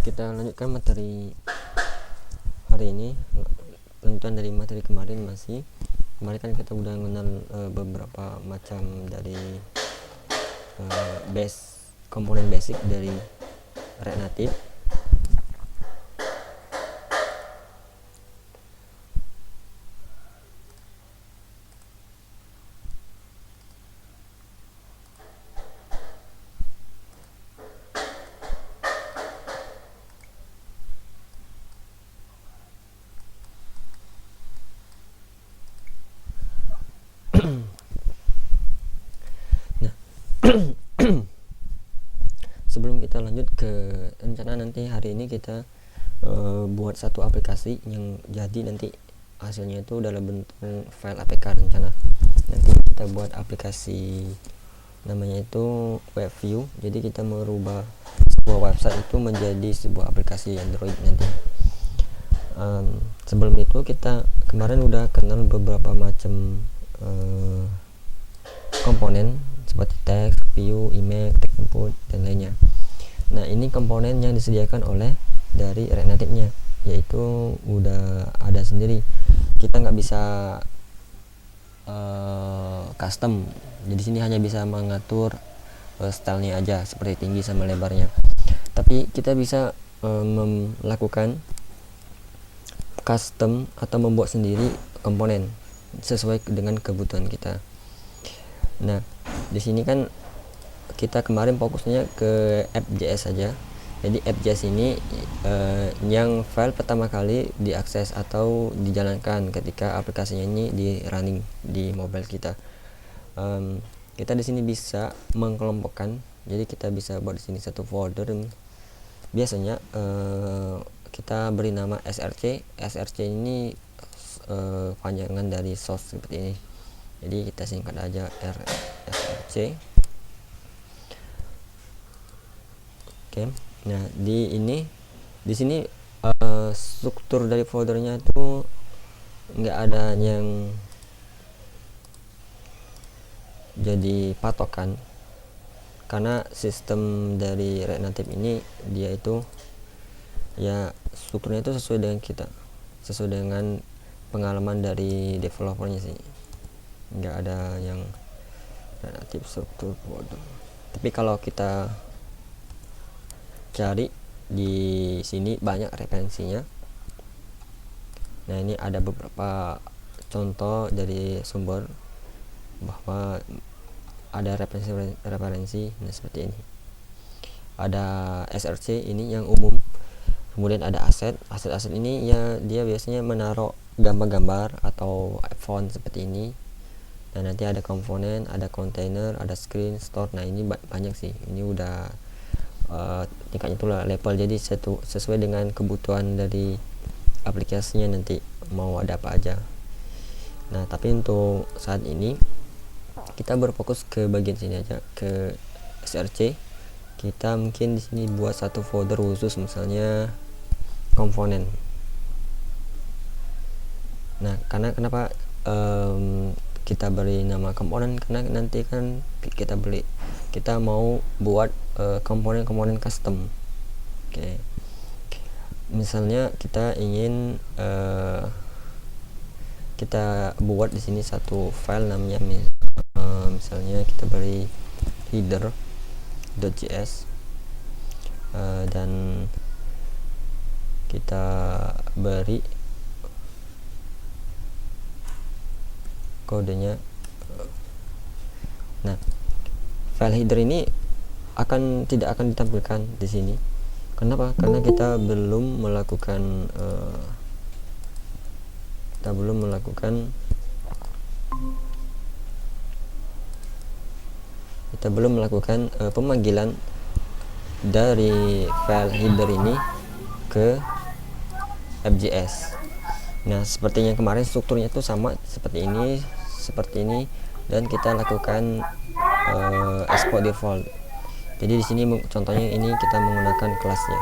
Kita lanjutkan materi hari ini, lanjutan dari materi kemarin. Kemarin kan kita udah mengenal beberapa macam dari komponen basic dari React Native. Sebelum kita lanjut ke rencana, nanti hari ini kita buat satu aplikasi yang jadi nanti hasilnya itu dalam bentuk file APK rencana. Nanti kita buat aplikasi namanya itu web view. Jadi kita merubah sebuah website itu menjadi sebuah aplikasi Android nanti. Sebelum itu kita kemarin udah kenal beberapa macam komponen seperti text, view, image, text input, dan lainnya. Nah, ini komponen yang disediakan oleh dari React Native-nya, yaitu udah ada sendiri. Kita nggak bisa custom. Jadi sini hanya bisa mengatur stylenya aja, seperti tinggi sama lebarnya. Tapi kita bisa melakukan custom atau membuat sendiri komponen sesuai dengan kebutuhan kita. Nah, di sini kan kita kemarin fokusnya ke app.js saja. Jadi app.js ini yang file pertama kali diakses atau dijalankan ketika aplikasinya ini di running di mobile kita. Kita di sini bisa mengkelompokkan. Jadi kita bisa buat di sini satu folder. Biasanya kita beri nama src. Src ini panjangan dari source seperti ini. Jadi kita singkat aja src. Oke. Nah, di sini struktur dari foldernya itu nggak ada yang jadi patokan, karena sistem dari React Native ini dia itu ya strukturnya itu sesuai dengan kita, sesuai dengan pengalaman dari developernya sih. Nggak ada yang relatif struktur folder. Tapi kalau kita cari di sini banyak referensinya. Nah, ini ada beberapa contoh dari sumber bahwa ada referensi. Nah, seperti ini. Ada src ini yang umum. Kemudian ada aset ini ya dia biasanya menaruh gambar-gambar atau font seperti ini. Nah, nanti ada komponen, ada container, ada screen, store. Nah, ini banyak sih. Ini udah tingkatnya itu level, jadi sesuai dengan kebutuhan dari aplikasinya nanti mau ada apa aja. Nah, tapi untuk saat ini kita berfokus ke bagian sini aja, ke src. Kita mungkin di sini buat satu folder khusus, misalnya komponen. Nah, karena kenapa kita beri nama komponen, karena nanti kan kita mau buat komponen custom. Oke. Misalnya kita ingin kita buat di sini satu file namanya misalnya kita beri header.js dan kita beri kodenya. Nah, file header ini tidak akan ditampilkan di sini. Kenapa? Karena kita belum melakukan pemanggilan dari file header ini ke app.js. Nah, seperti yang kemarin strukturnya itu sama seperti ini, dan kita lakukan export default. Jadi di sini contohnya ini kita menggunakan kelasnya.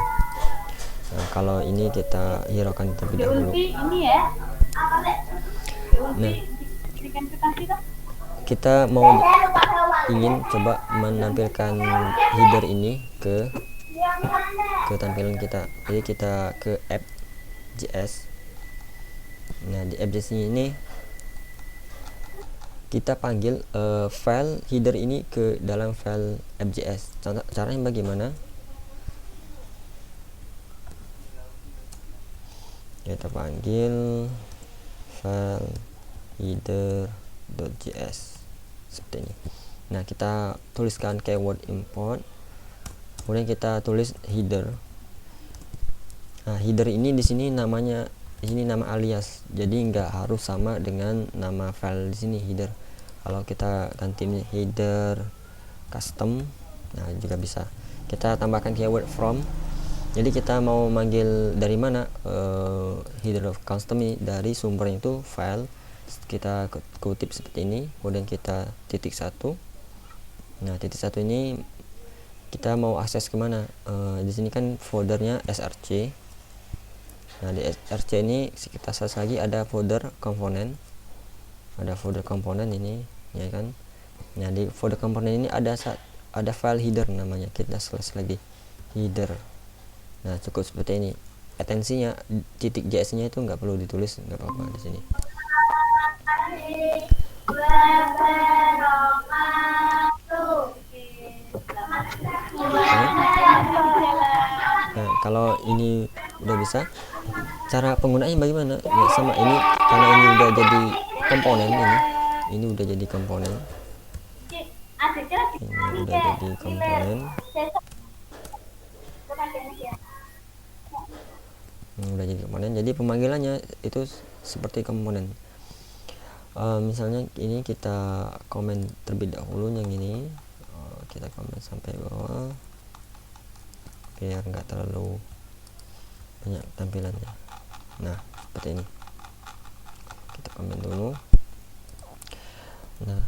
Nah, kalau ini kita hiraukan terlebih dahulu. Nah, kita ingin coba menampilkan header ini ke ke tampilan kita. Jadi kita ke app.js. Nah, di app.js ini kita panggil file header ini ke dalam file app.js. Caranya bagaimana? Kita panggil file header.js seperti ini. Nah, kita tuliskan keyword import, kemudian kita tulis header. Nah, header ini di sini namanya, di sini nama alias, jadi nggak harus sama dengan nama file di sini header. Kalau kita ganti header custom, nah juga bisa. Kita tambahkan keyword from. Jadi kita mau manggil dari mana header of custom ini, dari sumbernya itu file. Kita kutip seperti ini, kemudian kita titik satu. Nah, titik satu ini kita mau akses kemana? Di sini kan foldernya src. Nah, di src ini kita search lagi, ada folder komponen, ini, ya kan. Nah, di folder komponen ini ada file header namanya. Kita slash lagi header. Nah, cukup seperti ini. Atensinya titik js nya itu nggak perlu ditulis, nggak apa-apa di sini. Nah, kalau ini udah bisa, cara penggunaannya bagaimana? Ya, sama ini, karena ini udah jadi komponen, ini udah jadi komponen. Ini udah jadi komponen. Udah jadi komponen. Jadi pemanggilannya itu seperti komponen. Misalnya ini kita komen terlebih dahulu yang ini. Kita komen sampai bawah biar nggak terlalu banyak tampilannya. Nah, seperti ini. Kita komen dulu. Nah,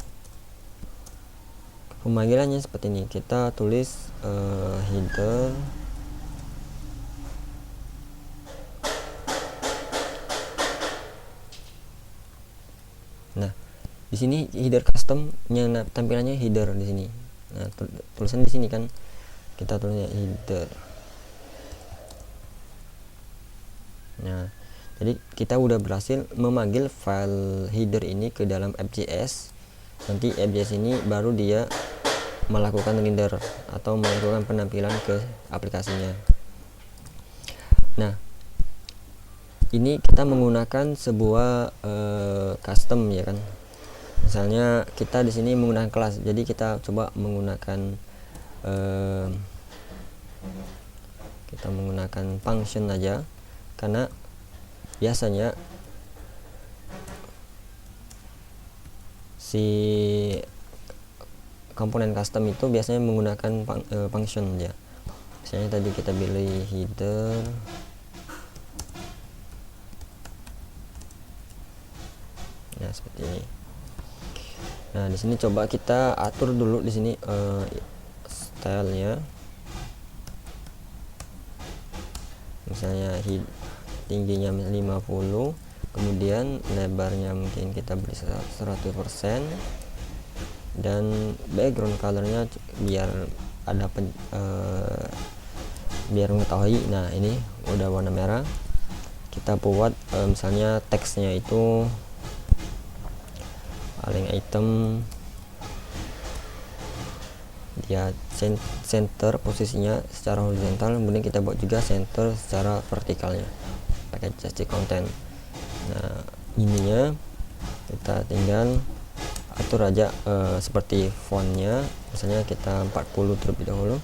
pemanggilannya seperti ini. Kita tulis header di sini header customnya, tampilannya header di sini. Nah, tulisan di sini kan kita tulisnya header. Nah, jadi kita udah berhasil memanggil file header ini ke dalam app.js. Nanti app.js ini baru dia melakukan render atau melakukan penampilan ke aplikasinya. Nah, ini kita menggunakan sebuah custom, ya kan. Misalnya kita di sini menggunakan kelas, jadi kita coba menggunakan function aja, karena biasanya si komponen custom itu biasanya menggunakan function aja. Misalnya tadi kita pilih header, nah seperti ini. Nah, di sini coba kita atur dulu di sini stylenya. Misalnya tingginya 50, kemudian lebarnya mungkin kita beri 100%, dan background colornya biar ada biar mengetahui. Nah, ini udah warna merah. Kita buat misalnya teksnya itu paling item, dia center posisinya secara horizontal, kemudian kita buat juga center secara vertikalnya pakai CSS content. Nah, ininya kita tinggal atur aja seperti fontnya, misalnya kita 40 terlebih dahulu,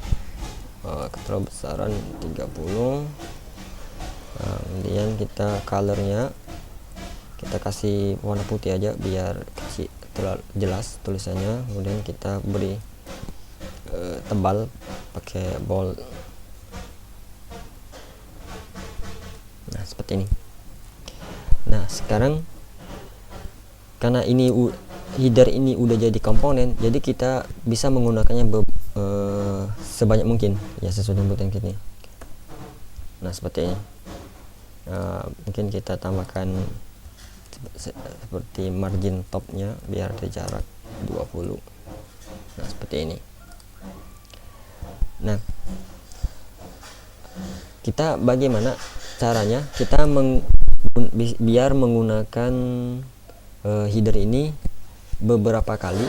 keterbesaran 30. Nah, kemudian kita colornya kita kasih warna putih aja biar kecil, terlalu jelas tulisannya. Kemudian kita beri tebal pakai bold. Nah, seperti ini. Nah, sekarang karena ini header ini udah jadi komponen, jadi kita bisa menggunakannya sebanyak mungkin ya, sesuai kebutuhan kita. Nah, seperti ini. Mungkin kita tambahkan seperti margin topnya biar ada jarak 20. Nah, seperti ini. Nah, kita bagaimana caranya kita biar menggunakan header ini beberapa kali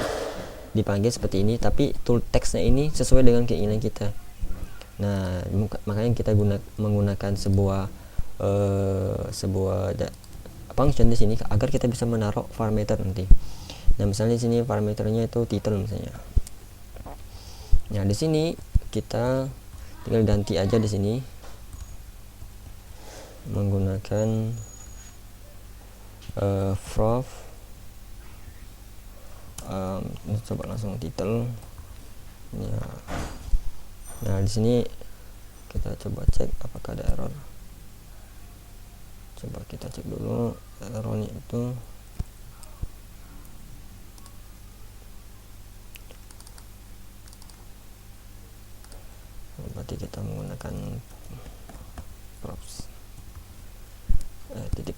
dipanggil seperti ini, tapi tool text-nya ini sesuai dengan keinginan kita. Nah, makanya kita menggunakan sebuah function di sini agar kita bisa menaruh parameter nanti. Nah, misalnya di sini parameternya itu title misalnya. Nah, di sini kita tinggal ganti aja di sini menggunakan prof coba langsung title ya. Nah, di sini kita coba cek apakah ada error. Coba kita cek dulu errornya itu. Berarti kita menggunakan props titik.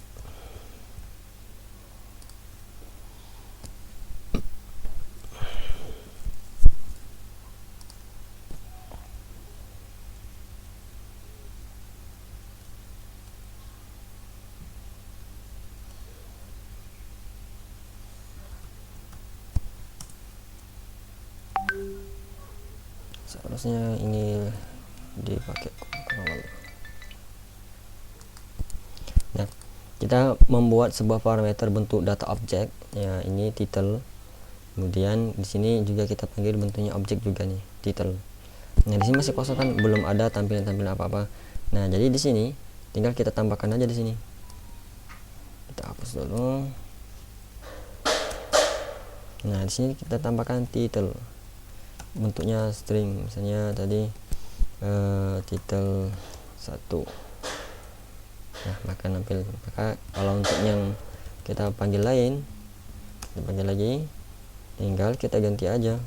Seharusnya ini dipakai kawal. Nah, kita membuat sebuah parameter bentuk data objek ya, ini title. Kemudian di sini juga kita panggil bentuknya objek juga nih, title. Nah, di sini masih kosong kan, belum ada tampilan-tampilan apa-apa. Nah, jadi di sini tinggal kita tambahkan aja di sini. Kita hapus dulu. Nah, di sini kita tambahkan title. Bentuknya string, misalnya tadi title 1. Nah, maka nampil. Maka kalau untuk yang kita panggil lain, kita panggil lagi, tinggal kita ganti aja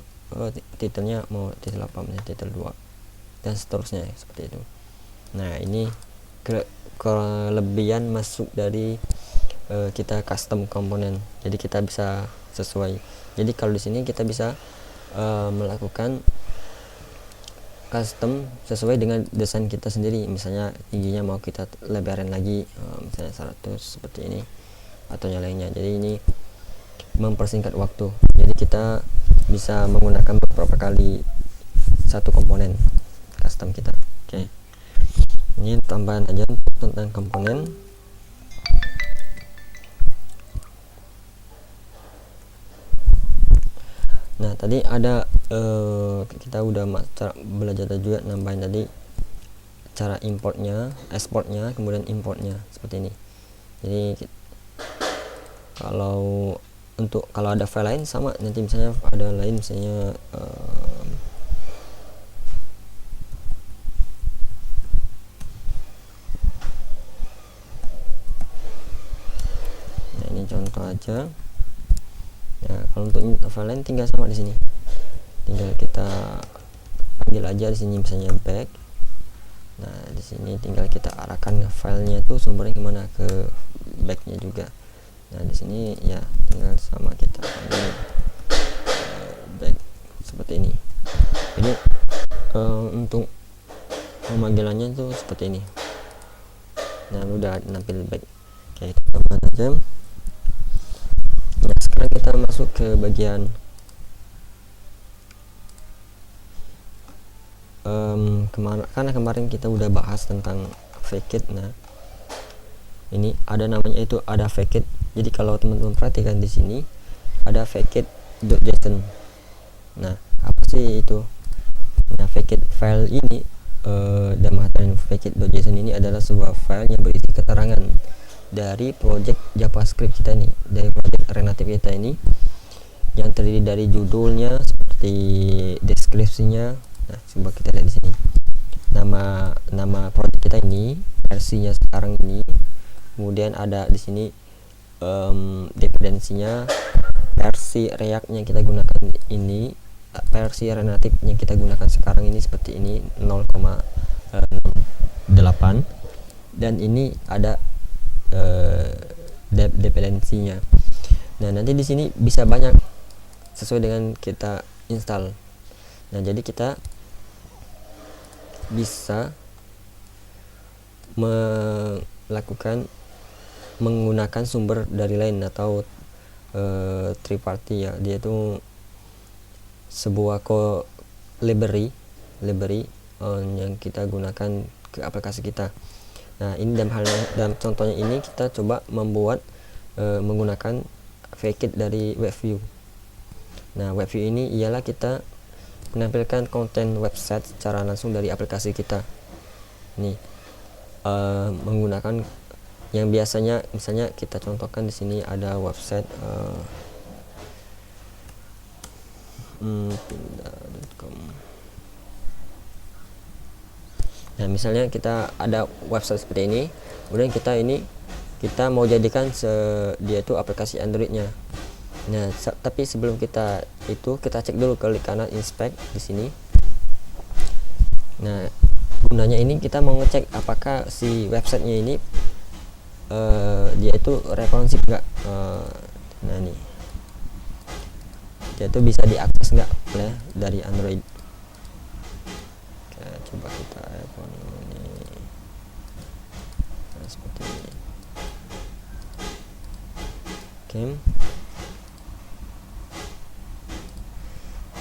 titelnya mau titel apa, misalnya titel 2 dan seterusnya seperti itu. Nah, ini kelebihan masuk dari kita custom komponen. Jadi kita bisa sesuai. Jadi kalau di sini kita bisa melakukan custom sesuai dengan desain kita sendiri. Misalnya tingginya mau kita lebarin lagi, misalnya 100 seperti ini atau yang lainnya. Jadi ini mempersingkat waktu. Jadi kita bisa menggunakan beberapa kali satu komponen custom kita. Oke. Ini tambahan aja tentang komponen. Nah, tadi ada kita udah belajar juga nambahin tadi cara importnya, exportnya, kemudian importnya seperti ini. Jadi kalau ada file lain sama, nanti misalnya ada lain misalnya nah, ini contoh aja. Ya, kalau untuk file lain tinggal sama di sini. Tinggal kita panggil aja di sini misalnya back. Nah, di sini tinggal kita arahkan filenya itu sumbernya kemana, ke backnya juga. Nah, di sini ya tinggal sama kita panggil back seperti ini. Jadi untuk pemanggilannya itu seperti ini. Nah, udah nampil back. Oke, kita tambahkan aja. Nah, sekarang kita masuk ke bagian karena kemarin kita udah bahas tentang fake it. Nah, ini ada namanya itu ada fake it. Jadi kalau teman-teman perhatikan di sini ada fake it.json. Nah, apa sih itu? Nah, fake it file ini dalam artian fake it.json ini adalah sebuah file yang berisi keterangan dari project JavaScript kita nih, dari project Renative kita ini, yang terdiri dari judulnya seperti deskripsinya. Nah, coba kita lihat di sini. Nama project kita ini, versinya sekarang ini. Kemudian ada di sini dependensinya, versi React yang kita gunakan ini, versi Renative yang kita gunakan sekarang ini seperti ini 0,8, dan ini ada dependensinya. Nah, nanti di sini bisa banyak sesuai dengan kita install. Nah, jadi kita bisa menggunakan sumber dari lain atau third party ya. Dia itu sebuah library yang kita gunakan ke aplikasi kita. Nah, ini dalam contohnya ini kita coba membuat menggunakan Faceit dari WebView. Nah, WebView ini ialah kita menampilkan konten website secara langsung dari aplikasi kita. Nih, menggunakan yang biasanya, misalnya kita contohkan di sini ada website pindah.com. Nah, misalnya kita ada website seperti ini, kemudian kita mau jadikan dia itu aplikasi Androidnya. Nah, tapi sebelum kita cek dulu klik kanan inspect di sini. Nah, gunanya ini kita mau ngecek apakah si websitenya ini dia itu responsif nggak. Nah, ini dia itu bisa diakses nggak oleh dari Android. Oke, coba kita iPhone ini. Nah, seperti ini. Oke,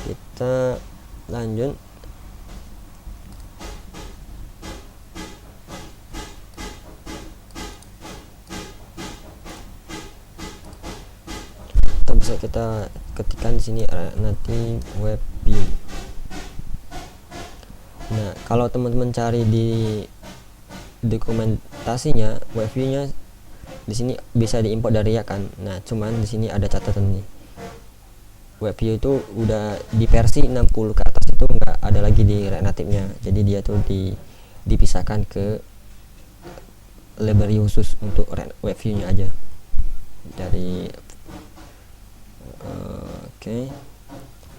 kita lanjut. Bisa kita ketikkan di sini nanti WebView. Nah, kalau teman-teman cari di dokumentasinya, WebView-nya di sini bisa diimport dari ya kan. Nah, cuman di sini ada catatan nih. WebView itu udah di versi 60 ke atas itu nggak ada lagi di React Native-nya. Jadi dia tuh dipisahkan ke library khusus untuk WebView-nya aja dari Oke.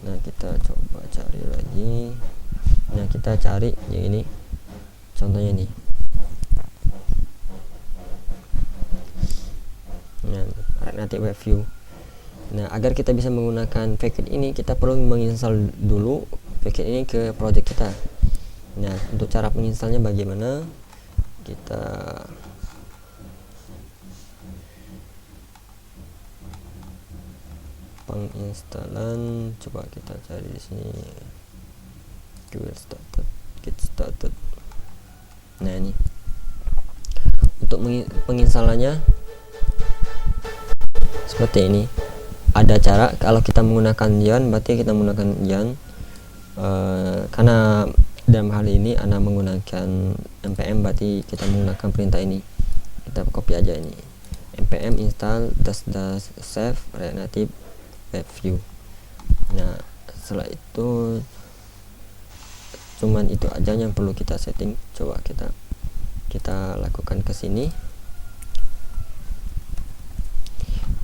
Nah, kita coba cari lagi. Nah, kita cari yang ini contohnya nih. Nah, Native WebView. Nah, agar kita bisa menggunakan Faceit ini, kita perlu menginstal dulu Faceit ini ke project kita. Nah, untuk cara menginstalnya bagaimana? Kita penginstalan, coba kita cari di sini get started. Nah, ini untuk penginstalannya seperti ini. Ada cara kalau kita menggunakan Yarn, berarti kita menggunakan Yarn. Karena dalam hal ini Anda menggunakan npm, berarti kita menggunakan perintah ini. Kita copy aja ini, npm install --save React Native WebView. Nah, setelah itu cuman itu aja yang perlu kita setting. Coba kita lakukan ke sini.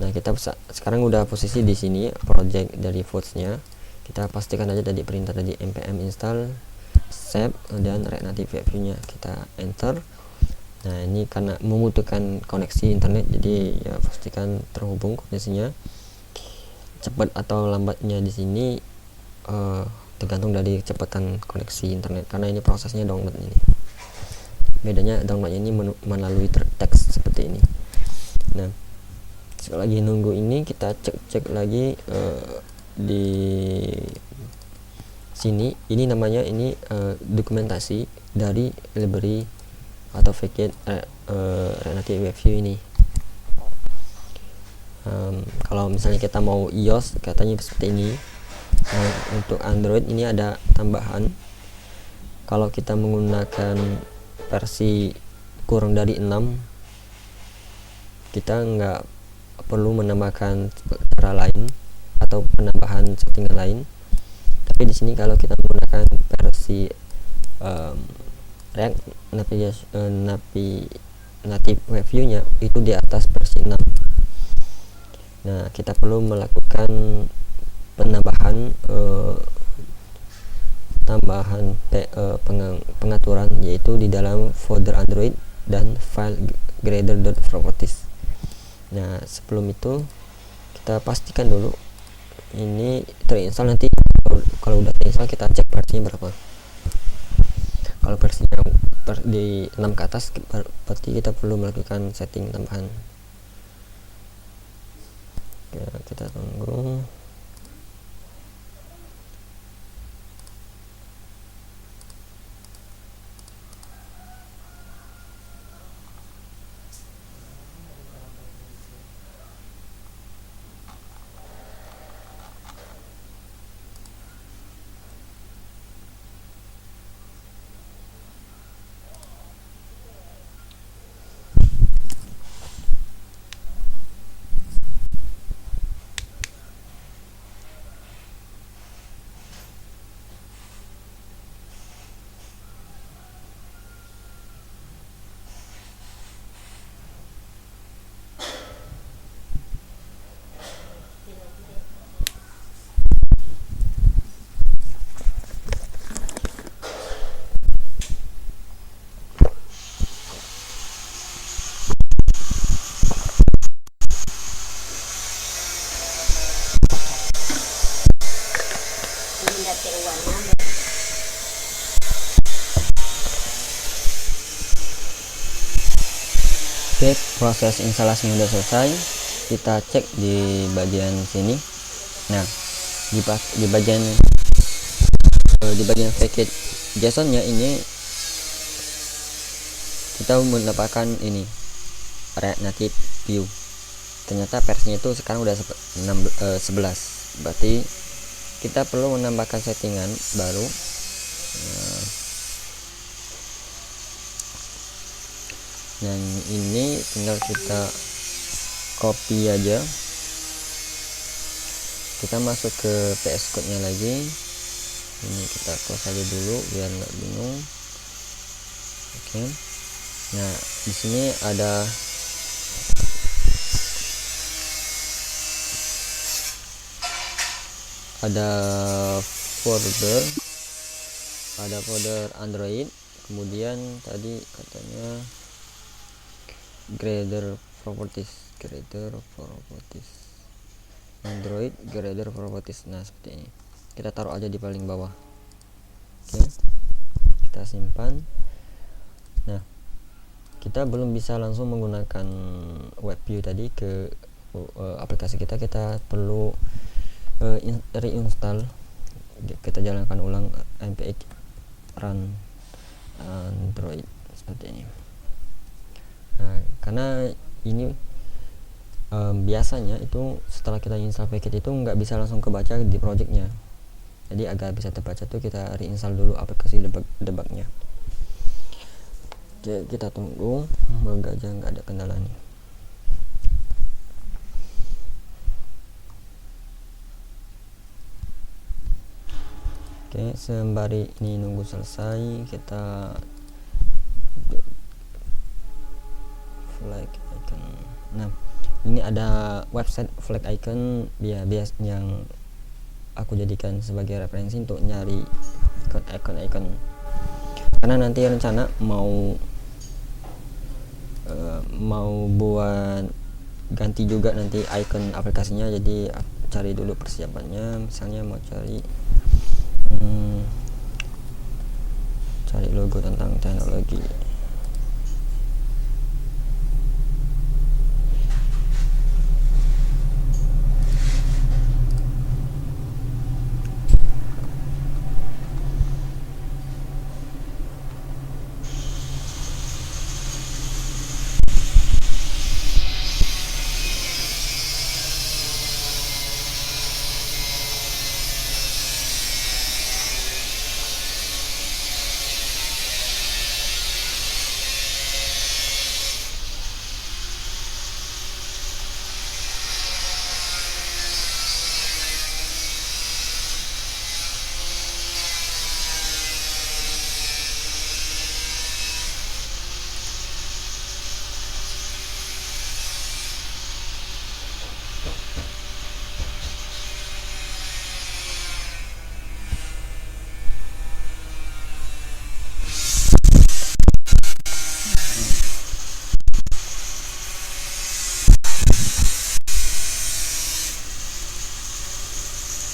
Nah, kita sekarang udah posisi di sini project dari Forge-nya. Kita pastikan aja tadi perintah tadi npm install save dan React Native WebView-nya kita enter. Nah, ini karena membutuhkan koneksi internet, jadi ya pastikan terhubung koneksinya. Cepat atau lambatnya di sini tergantung dari kecepatan koneksi internet, karena ini prosesnya download ini. Bedanya downloadnya ini melalui teks seperti ini. Nah, sekali lagi nunggu ini, kita cek lagi di sini. Ini namanya dokumentasi dari library atau Faceit React Native WebView ini. Kalau misalnya kita mau iOS, katanya seperti ini. Untuk Android ini ada tambahan. Kalau kita menggunakan versi kurang dari 6, kita nggak perlu menambahkan cara lain atau penambahan settingan lain. Tapi di sini kalau kita menggunakan versi React Native WebView-nya itu di atas versi 6. Nah, kita perlu melakukan penambahan pengaturan, yaitu di dalam folder Android dan file gradle.properties. Nah, sebelum itu kita pastikan dulu ini terinstall. Nanti kalau udah terinstall kita cek versinya berapa. Kalau versinya di 6 ke atas berarti kita perlu melakukan setting tambahan. Oke, kita tunggu. Oke, proses instalasinya udah selesai. Kita cek di bagian sini. Nah, di bagian package JSON-nya ini kita mendapatkan ini React Native View. Ternyata versinya itu sekarang udah 11. Berarti kita perlu menambahkan settingan baru. Dan ini tinggal kita copy aja, kita masuk ke VS Code nya lagi. Ini kita close aja dulu biar nggak bingung. Oke, nah di sini ada folder Android, kemudian tadi katanya Gradle Properties Android Gradle Properties. Nah, seperti ini kita taruh aja di paling bawah. Oke, kita simpan. Nah, kita belum bisa langsung menggunakan web view tadi ke aplikasi kita perlu reinstall. Kita jalankan ulang npx run Android seperti ini. Nah, karena ini biasanya itu setelah kita install package itu nggak bisa langsung kebaca di projectnya, jadi agar bisa terbaca tuh kita reinstall dulu aplikasi debugnya. Oke, kita tunggu, semoga aja nggak ada kendala nih. Oke, sembari ini nunggu selesai, kita flag icon. Nah, ini ada website flag icon bias yang aku jadikan sebagai referensi untuk nyari icon. Karena nanti rencana mau buat ganti juga nanti icon aplikasinya, jadi cari dulu persiapannya. Misalnya mau cari logo tentang teknologi.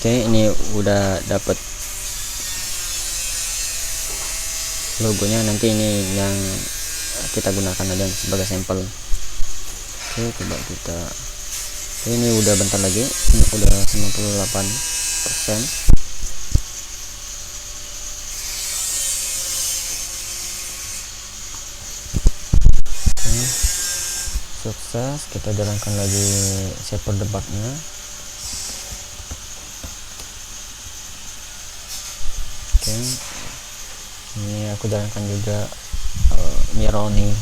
Oke, ini udah dapet logonya nanti ini yang kita gunakan aja sebagai sampel. Oke, coba kita ini udah bentar lagi, ini udah 98%. Sukses, kita jalankan lagi shaper debugnya. Oke, ini aku jalankan juga mirroring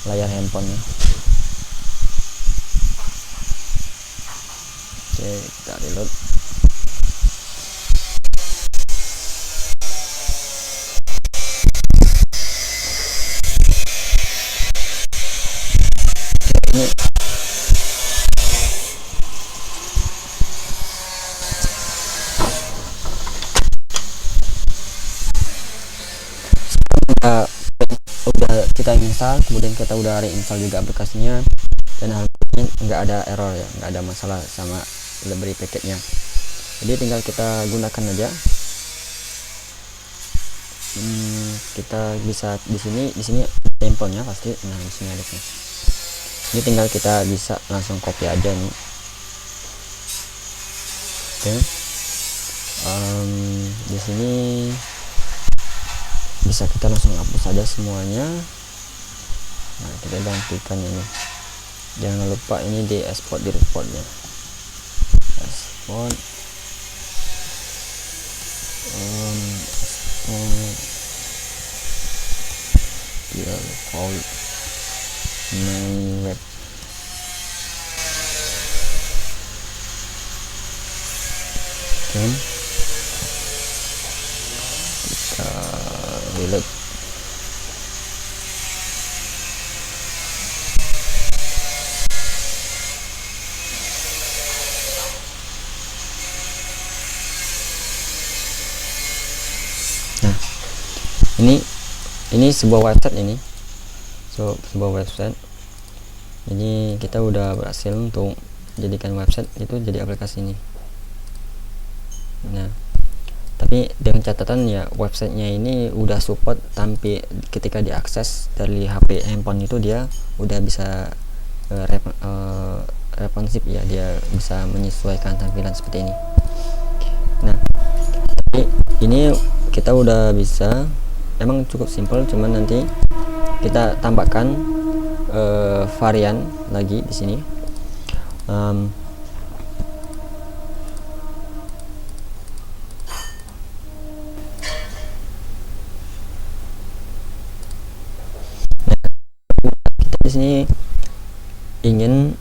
layar handphonenya. Oke, kita reload. Ini udah kita install, kemudian kita udah reinstall juga aplikasinya, dan alhamdulillah nggak ada error ya, nggak ada masalah sama library packetnya. Jadi tinggal kita gunakan aja. Kita bisa di sini sampelnya pasti. Nah, di sini ada nih. Ini tinggal kita bisa langsung copy aja nih. Oke. Di sini bisa kita langsung hapus saja semuanya. Nah, kita gantikan ini. Jangan lupa ini di export di reportnya. Export. Default main web. Oke, kita reload. Nah, ini sebuah website ini. Sebuah website. Jadi kita udah berhasil untuk jadikan website itu jadi aplikasi ini. Nah, tapi dengan catatan ya, websitenya ini udah support tampil ketika diakses dari HP handphone itu, dia udah bisa responsif ya, dia bisa menyesuaikan tampilan seperti ini. Nah, tapi ini kita udah bisa, emang cukup simple, cuman nanti kita tambahkan varian lagi di sini. Di sini ingin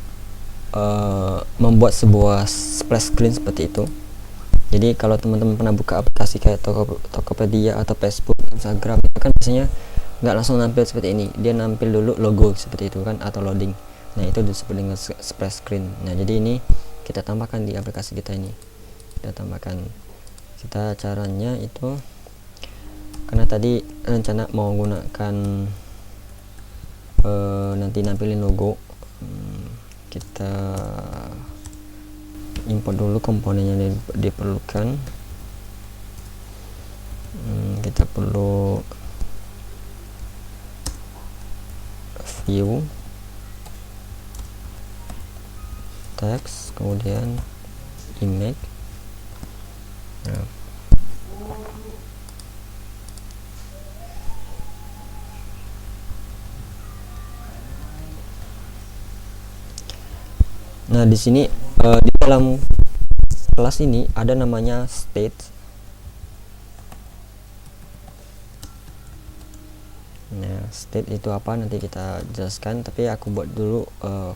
membuat sebuah splash screen seperti itu. Jadi kalau teman-teman pernah buka aplikasi kayak Tokopedia atau Facebook, Instagram, itu kan biasanya nggak langsung nampil seperti ini, dia nampil dulu logo seperti itu kan, atau loading. Nah, itu disebut dengan splash screen. Nah, jadi ini kita tambahkan di aplikasi kita ini. Kita tambahkan, caranya itu, karena tadi rencana mau gunakan nanti nampilin logo, kita import dulu komponennya yang diperlukan. Kita perlu view, text, kemudian image. Nah, di sini di dalam kelas ini ada namanya state. Nah, state itu apa nanti kita jelaskan, tapi aku buat dulu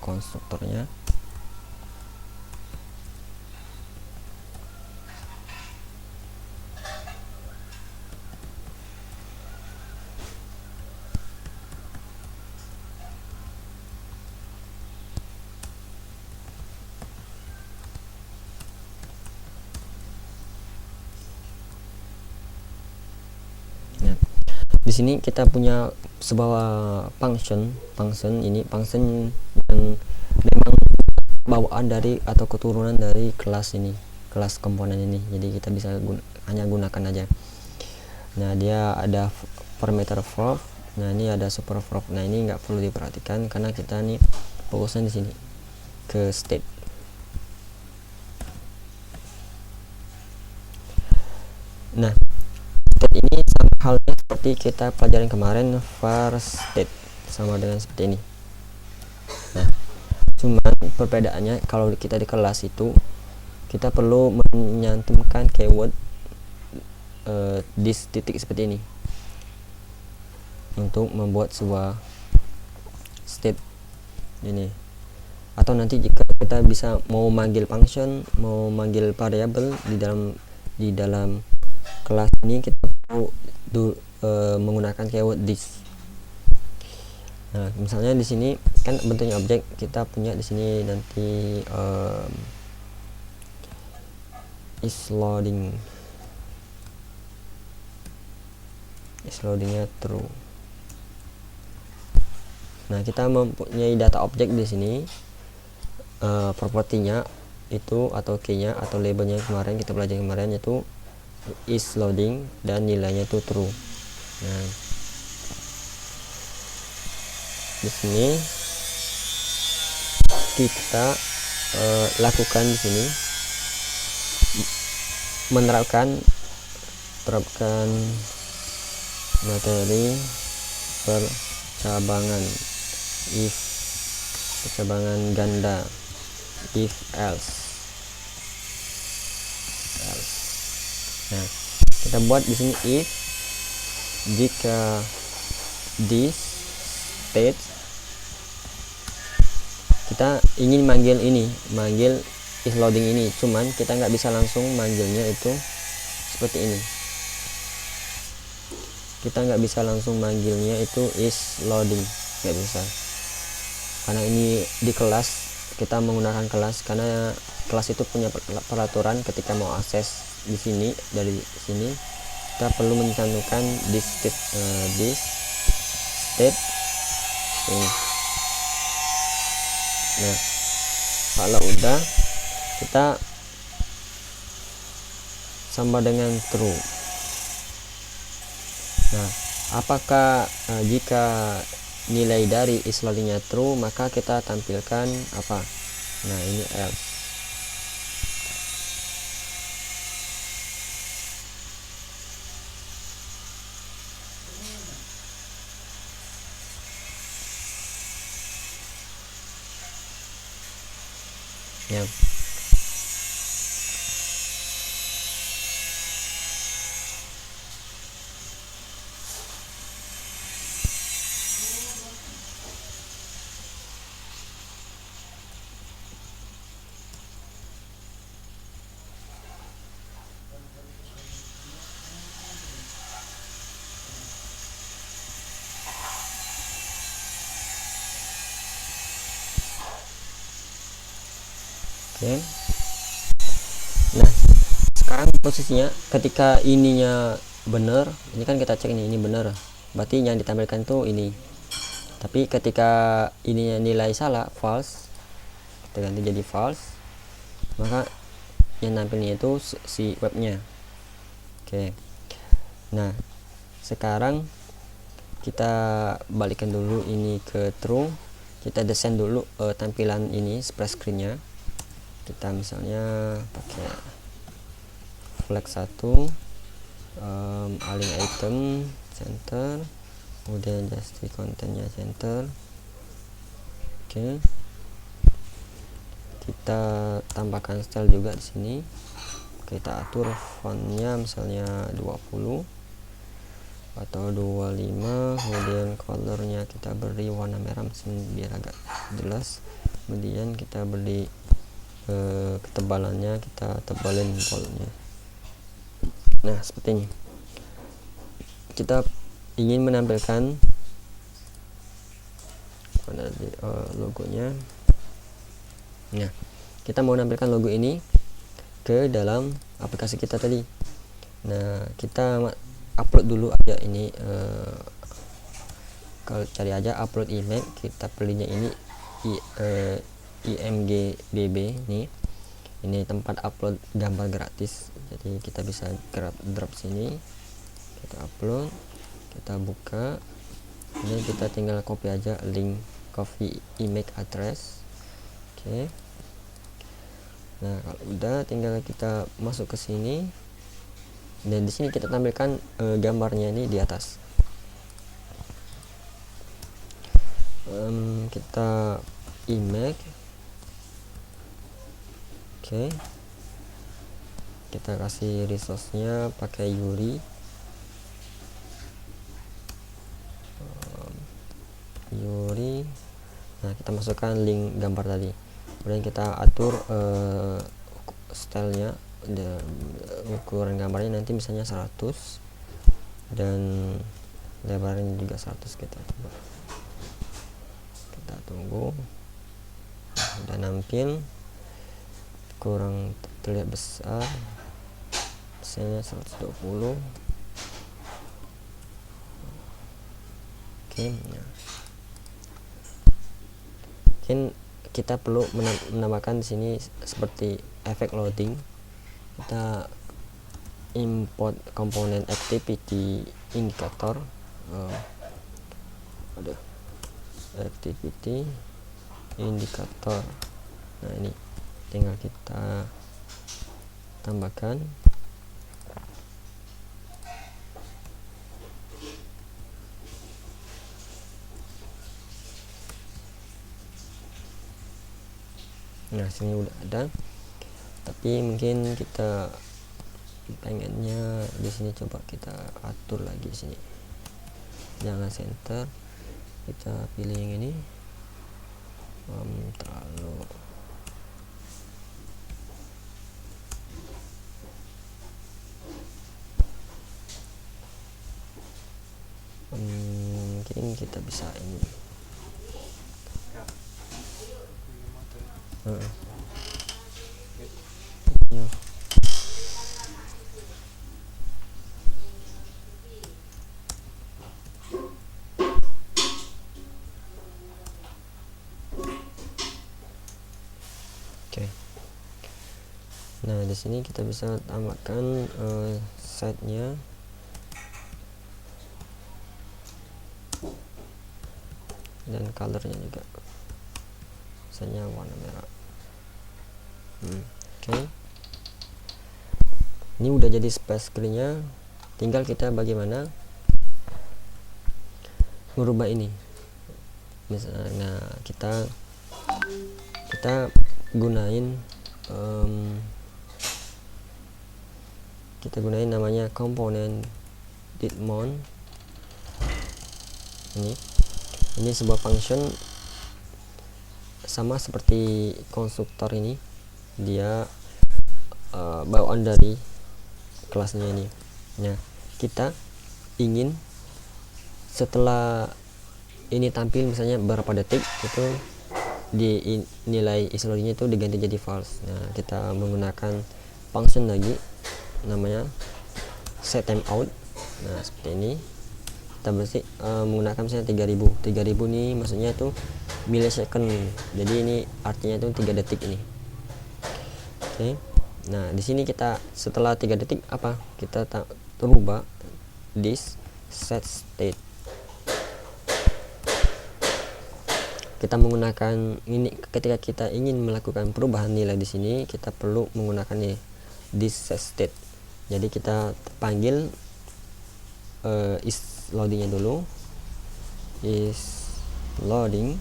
konstruktornya. Di sini kita punya sebuah function ini function yang memang bawaan dari atau keturunan dari kelas ini, kelas komponen ini. Jadi kita bisa hanya gunakan aja. Nah, dia ada parameter verb. Nah, ini ada super verb. Nah, ini nggak perlu diperhatikan karena kita nih fokusnya di sini ke state. Nah, state ini sama halnya seperti kita pelajaran kemarin, var state sama dengan seperti ini. Nah, cuman perbedaannya kalau kita di kelas itu kita perlu menyantumkan keyword di titik seperti ini untuk membuat sebuah state ini. Atau nanti jika kita bisa mau manggil function, mau manggil variabel di dalam kelas ini, kita perlu menggunakan keyword this. Nah, misalnya di sini kan bentuknya objek, kita punya di sini nanti is loadingnya true. Nah, kita mempunyai data objek di sini, propertinya itu atau key-nya atau labelnya kemarin kita belajar kemarin itu is loading dan nilainya itu true. Nah, di sini kita lakukan di sini menerapkan materi percabangan if, percabangan ganda, if else. Nah, kita buat di sini if jika this state kita ingin manggil is loading ini, cuman kita nggak bisa langsung manggilnya itu seperti ini. Kita nggak bisa langsung manggilnya itu is loading, nggak bisa, karena ini di kelas, kita menggunakan kelas karena kelas itu punya peraturan ketika mau akses di sini, dari sini kita perlu mencantumkan this state ini. Nah, kalau udah kita sama dengan true. Nah, apakah jika nilai dari is loadingnya true, maka kita tampilkan apa? Nah, ini else. Ya. Oke. Nah, sekarang posisinya ketika ininya benar, ini kan kita cek ini benar, berarti yang ditampilkan tuh ini. Tapi ketika ininya nilai salah, false, kita ganti jadi false, maka yang nampilnya itu si webnya. Oke. Nah, sekarang kita balikan dulu ini ke true. Kita desain dulu tampilan ini splash screen-nya. Kita misalnya pakai flag 1, align item center, kemudian justify kontennya center. Oke. Kita tambahkan style juga di sini. Kita atur fontnya misalnya 20 atau 25, kemudian colornya kita beri warna merah biar agak jelas. Kemudian kita beri ketebalannya, kita tebalin boldnya. Nah, seperti ini. Kita ingin menampilkan logonya. Nah, kita mau menampilkan logo ini ke dalam aplikasi kita tadi. Nah, kita upload dulu aja ini, kalau cari aja upload image, kita pilihnya ini imgbb nih. Ini tempat upload gambar gratis, jadi kita bisa drop sini, kita upload, kita buka, kemudian kita tinggal copy aja link copy image address. Oke. Nah, kalau udah tinggal kita masuk ke sini, dan di sini kita tampilkan gambarnya ini di atas. Kita image, oke, kita kasih resource-nya pakai Yuri. Nah, kita masukkan link gambar tadi, kemudian kita atur stylenya, ukuran gambarnya nanti misalnya 100 dan lebarnya juga 100. Kita tunggu. Udah nampil, kurang terlihat besar, misalnya 120. Oke, nah. Mungkin kita perlu menambahkan di sini seperti efek loading. Kita import komponen activity indicator, activity indicator. Nah, ini tinggal kita tambahkan. Nah, sini udah ada, tapi mungkin kita pengennya di sini, coba kita atur lagi sini, jangan center, kita pilih yang ini. Terlalu mungkin kita bisa ini. Oke. Nah, di sini kita bisa tambahkan setnya. Dan colornya juga, misalnya warna merah. Oke. Ini udah jadi splash screen-nya, tinggal kita bagaimana merubah ini. Misalnya kita gunain namanya komponen didmount. Ini sebuah function sama seperti konstruktor ini, dia bawaan dari kelasnya ini. Nah, kita ingin setelah ini tampil misalnya berapa detik, itu di nilai is loadingnya itu diganti jadi false. Nah, kita menggunakan function lagi namanya set timeout. Nah, seperti ini kita mesti menggunakan misalnya 3000 nih, maksudnya itu millisecond, jadi ini artinya itu 3 detik ini. Oke. Nah, di sini kita setelah 3 detik apa, kita rubah this set state. Kita menggunakan ini ketika kita ingin melakukan perubahan nilai di sini, kita perlu menggunakan ini this set state. Jadi kita panggil is loadingnya dulu, is loading.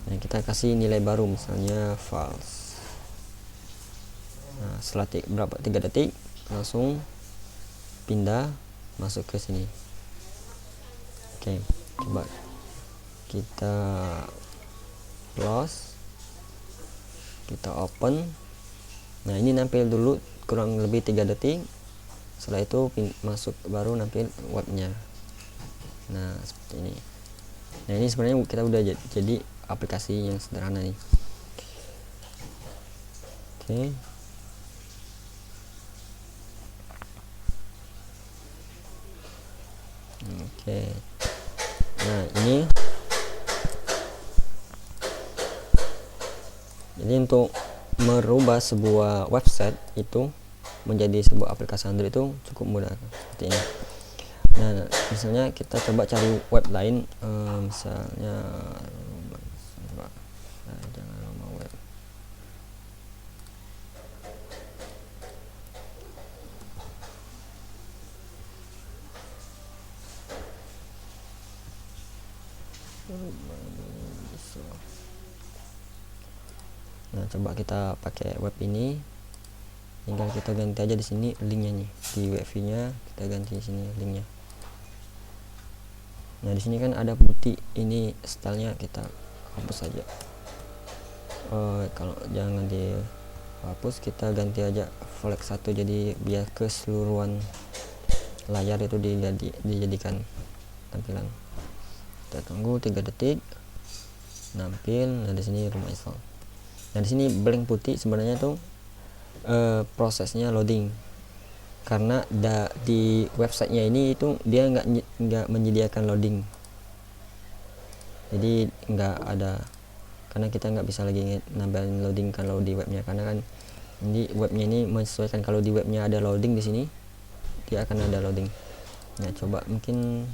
Nah, kita kasih nilai baru misalnya false. Nah, setelah 3 detik langsung pindah masuk ke sini. Oke, coba kita close, kita open. Nah, ini nampil dulu kurang lebih 3 detik, setelah itu masuk baru nampil webnya. Nah, seperti ini. Nah, ini sebenarnya kita udah jadi aplikasi yang sederhana nih. Oke. Nah, ini jadi untuk merubah sebuah website itu menjadi sebuah aplikasi Android itu cukup mudah seperti ini. Nah, misalnya kita coba cari web lain, misalnya jangan rumah web. Nah, coba kita pakai web ini, tinggal kita ganti aja di sini linknya nih, di wifi-nya kita ganti di sini linknya. Nah, di sini kan ada putih, ini stylenya kita hapus saja. Kalau jangan dihapus, kita ganti aja flex 1, jadi biar keseluruhan layar itu dijadikan tampilan. Kita tunggu 3 detik, nampil. Nah, di sini rumah install. Nah, di sini blank putih sebenarnya tuh prosesnya loading, karena di websitenya ini itu dia nggak menyediakan loading, jadi nggak ada, karena kita nggak bisa lagi nambahin loading kalau di webnya, karena kan ini webnya ini menyesuaikan. Kalau di webnya ada loading, di sini dia akan ada loading. Nah, coba mungkin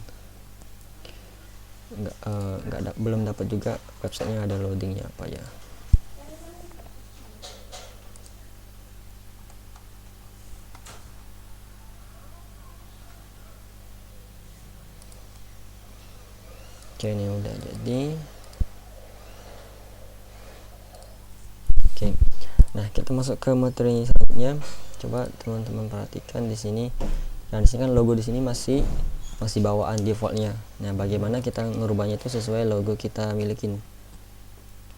belum dapat juga websitenya ada loadingnya apa ya. Oke, ini udah jadi. Oke, nah kita masuk ke materi selanjutnya. Coba teman-teman perhatikan di sini. Nah, di sini kan logo di sini masih bawaan defaultnya. Nah, bagaimana kita ngerubahnya itu sesuai logo kita milikin,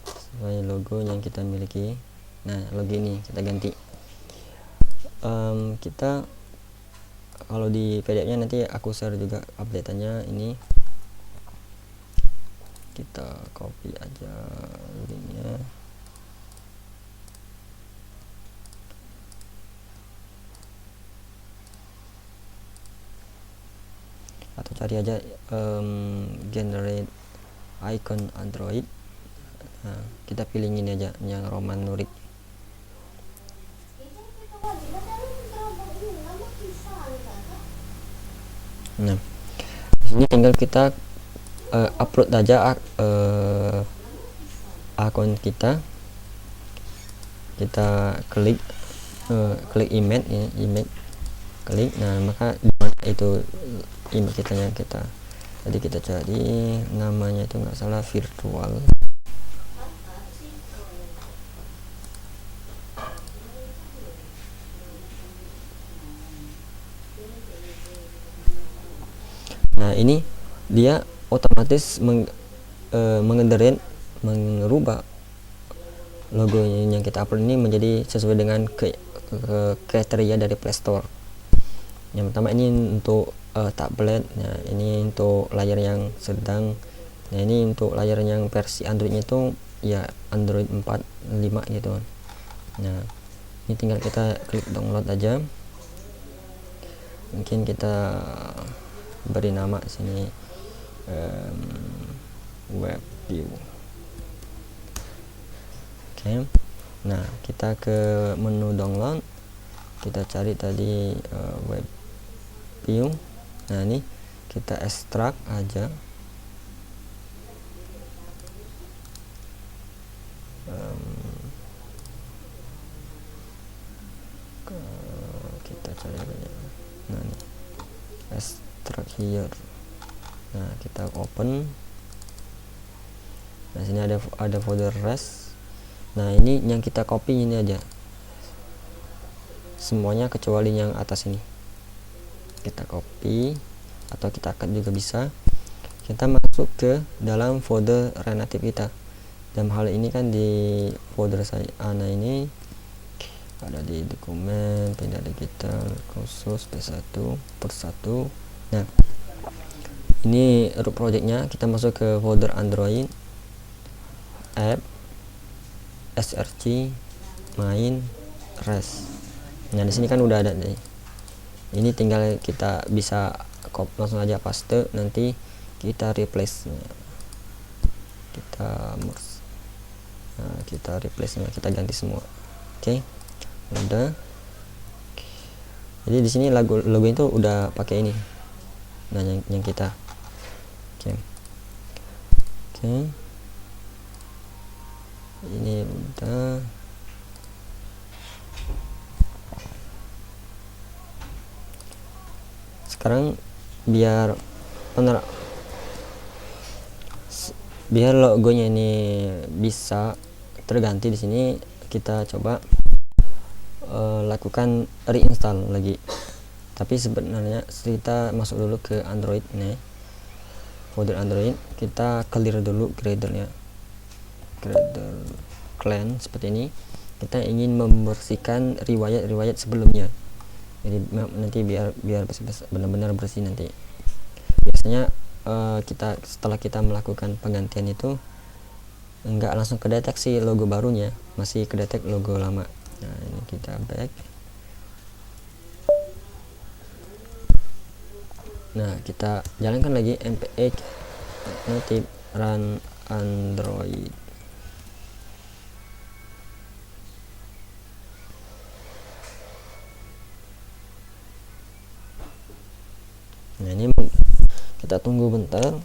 sesuai logo yang kita miliki. Nah, logo ini kita ganti. Kita kalau di PDF-nya nanti aku share juga update-nya. Ini kita copy aja linknya. Atau cari aja generate icon Android. Nah, kita pilih ini aja yang Roman Nurik. Nah, ini tinggal kita upload aja akun kita klik image ya, image klik. Nah, maka dimana itu image kita yang tadi kita cari, namanya itu nggak salah virtual. Nah, ini dia otomatis mengubah logo yang kita upload ini menjadi sesuai dengan kriteria dari Play Store. Yang pertama ini untuk tablet. Nah, ini untuk layar yang sedang. Nah, ini untuk layar yang versi Androidnya itu ya Android 4.5 gitu. Nah, ini tinggal kita klik download aja. Mungkin kita beri nama sini web view. Oke. Nah, kita ke menu download, kita cari tadi web view. Nah, ini kita ekstrak aja. Kita cari aja. Nah, ini ekstrak here. Nah, kita open. Nah, sini ada folder res. Nah, ini yang kita copy ini aja semuanya kecuali yang atas ini. Kita copy atau kita cut juga bisa. Kita masuk ke dalam folder relatif kita. Dalam hal ini kan di folder saya ini ada di dokumen, pindah digital, khusus P1 per 1. Nah, ini root projectnya. Kita masuk ke folder Android, app, src, main, res. Nah, di sini kan udah ada nih. Ini tinggal kita bisa langsung aja paste, nanti kita replace. Kita merge. Nah, kita replace nya, kita ganti semua. Oke. Udah. Jadi di sini logo itu udah pakai ini. nah yang kita oke ini udah. Sekarang biar logonya ini bisa terganti di sini, kita coba lakukan reinstall lagi. Tapi sebenarnya kita masuk dulu ke Android nih, folder Android, kita clear dulu gradle clean seperti ini. Kita ingin membersihkan riwayat sebelumnya, jadi nanti biar benar-benar bersih nanti. Biasanya setelah kita melakukan penggantian itu enggak langsung kedeteksi logo barunya, masih kedetek logo lama. Nah ini kita back. Nah kita jalankan lagi npx notif run Android. Nah ini kita tunggu bentar.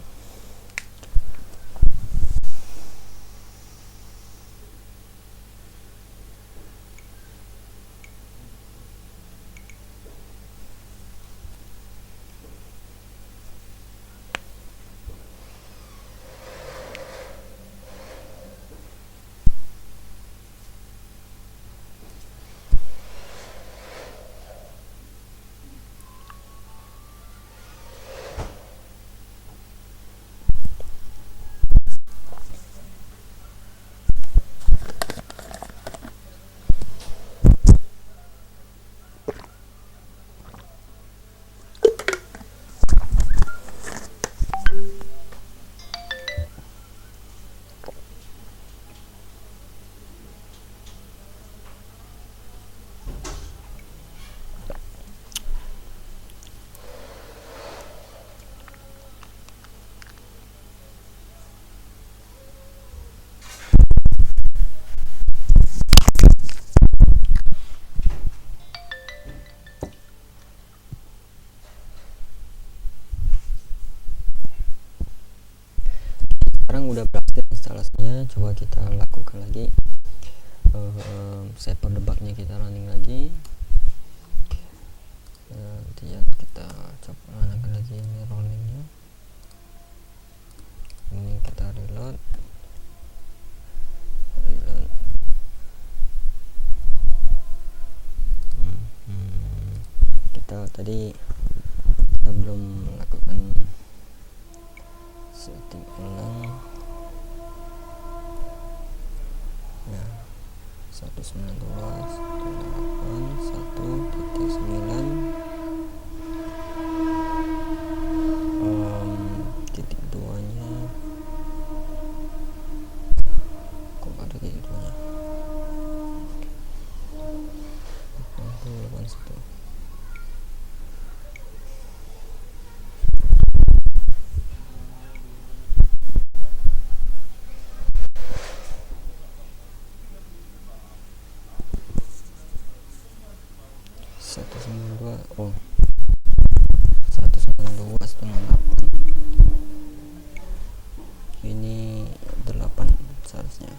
Sekarang udah berhasil instalasinya, coba kita lakukan lagi. Server debugnya kita running lagi. Kemudian kita coba running lagi ini rollingnya. Ini kita reload. Kita tadi belum melakukan setting ulang. Nah 192.168.1.9 titik 2 nya kok ada titik 2 nya 81. Oh 192.168 ini 8 seharusnya.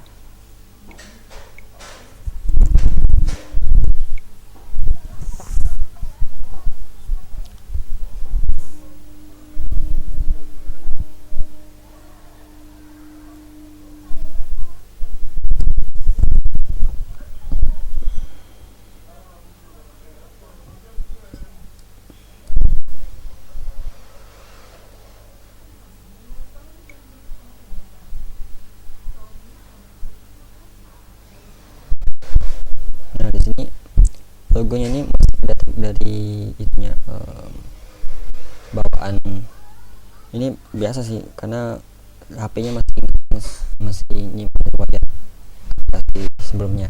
Nah di sini logonya ini masih datang dari itunya bawaan. Ini biasa sih karena HP-nya masih nyimpan riwayat aplikasi sebelumnya.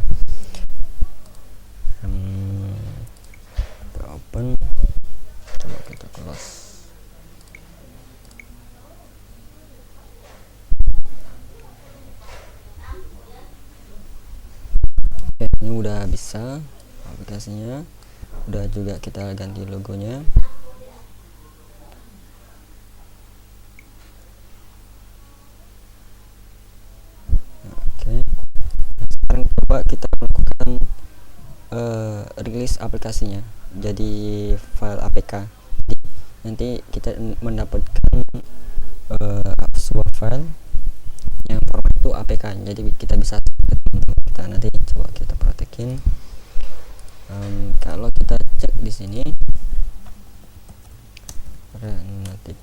Kita open, coba kita close. Oke, ini udah bisa aplikasinya, udah juga kita ganti logonya. bahwa kita melakukan rilis aplikasinya jadi file APK. Jadi nanti kita mendapatkan sebuah file yang format itu APK, jadi kita bisa kita nanti coba kita praktekin. Kalau kita cek di sini nanti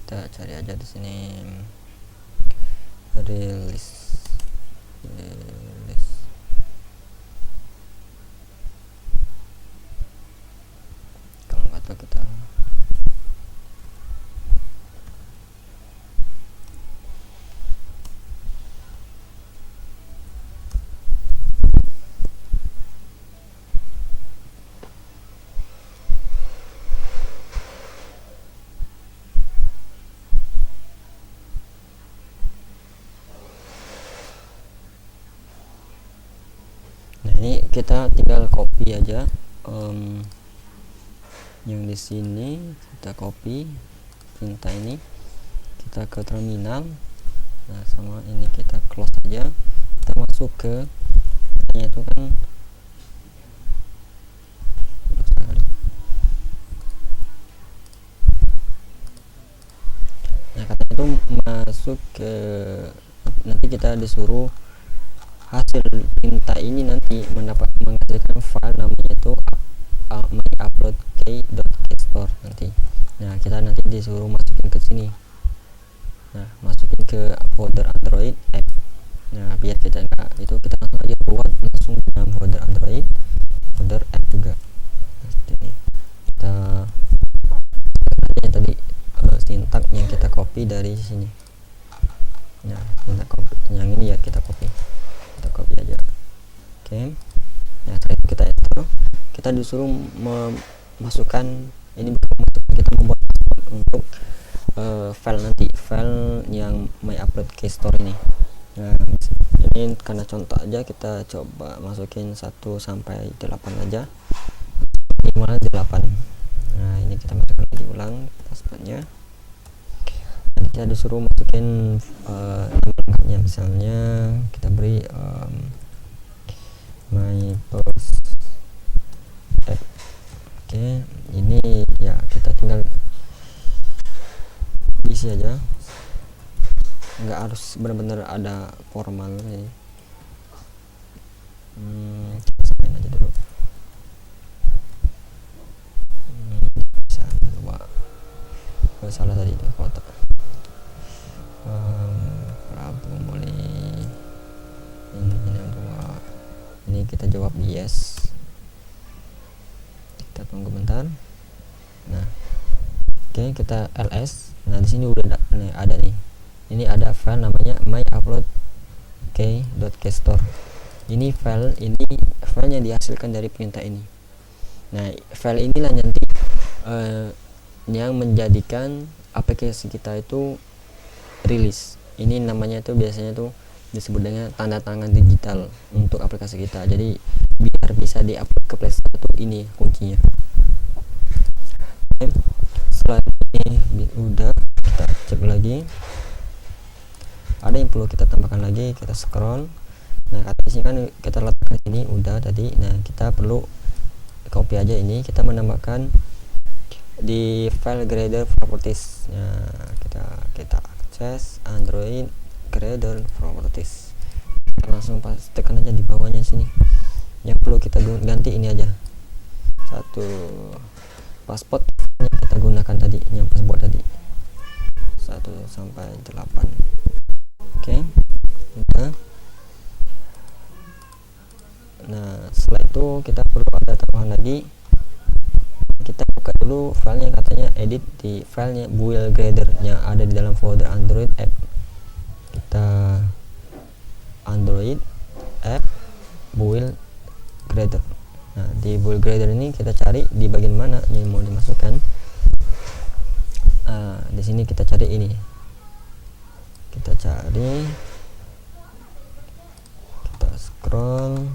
kita cari aja di sini rilis. Kalau nggak tahu kita ini kita tinggal copy aja yang di sini, kita copy tinta ini, kita ke terminal. Nah sama ini kita close aja, kita masuk ke itu kan nah kata itu masuk ke, nanti kita disuruh hasil tinta ini nanti menghasilkan file namanya itu myuploadk.kstore nanti. Nah kita nanti disuruh masukin ke sini, nah masukin ke folder Android app. Nah biar kita enggak itu, kita langsung aja buat langsung dalam folder Android, folder app juga. Jadi kita aja tadi sintak yang kita copy dari sini. Nah sintak copy yang ini ya kita copy aja. Oke. Nah setelah itu kita enter, kita disuruh memasukkan ini, kita membuat untuk file nanti, file yang myuploadk.store ini. Nah ini karena contoh aja, kita coba masukin 1 sampai 8 aja, minimal 8. Nah ini kita masukkan lagi ulang passwordnya. Nanti kita disuruh masukin lengkapnya, misalnya kita beri my post app. Oke, ini ya kita tinggal isi aja, nggak harus benar-benar ada formal ini. Kita samain aja dulu. Bisa dua, salah tadi itu kotak. Prabu mulai ini dua, ini kita jawab yes, kita tunggu bentar. Nah oke, kita ls. Nah di sini udah ada nih, ini ada file namanya myuploadk.kstore. Ini filenya dihasilkan dari perintah ini. Nah file inilah nanti yang menjadikan aplikasi kita itu rilis. Ini namanya tuh biasanya tuh disebut dengan tanda tangan digital untuk aplikasi kita. Jadi biar bisa diupload ke Play Store tuh ini kuncinya. Setelah ini udah, kita cek lagi. Ada yang perlu kita tambahkan lagi, kita scroll. Nah kata sini kan kita letakkan ini udah tadi. Nah kita perlu copy aja ini, kita menambahkan di file grader properties. Nah kita akses Android grader properties, kita langsung tekan aja di bawahnya sini. Yang perlu kita ganti ini aja, satu password yang kita gunakan tadi, yang password tadi 1 sampai 8. Oke, udah. Nah setelah itu kita perlu ada tambahan lagi. Kita buka dulu filenya, katanya edit di filenya build grader yang ada di dalam folder Android app. Kita Android app build grader. Nah di build grader ini kita cari di bagian mana yang mau dimasukkan. Di sini kita cari ini, kita scroll.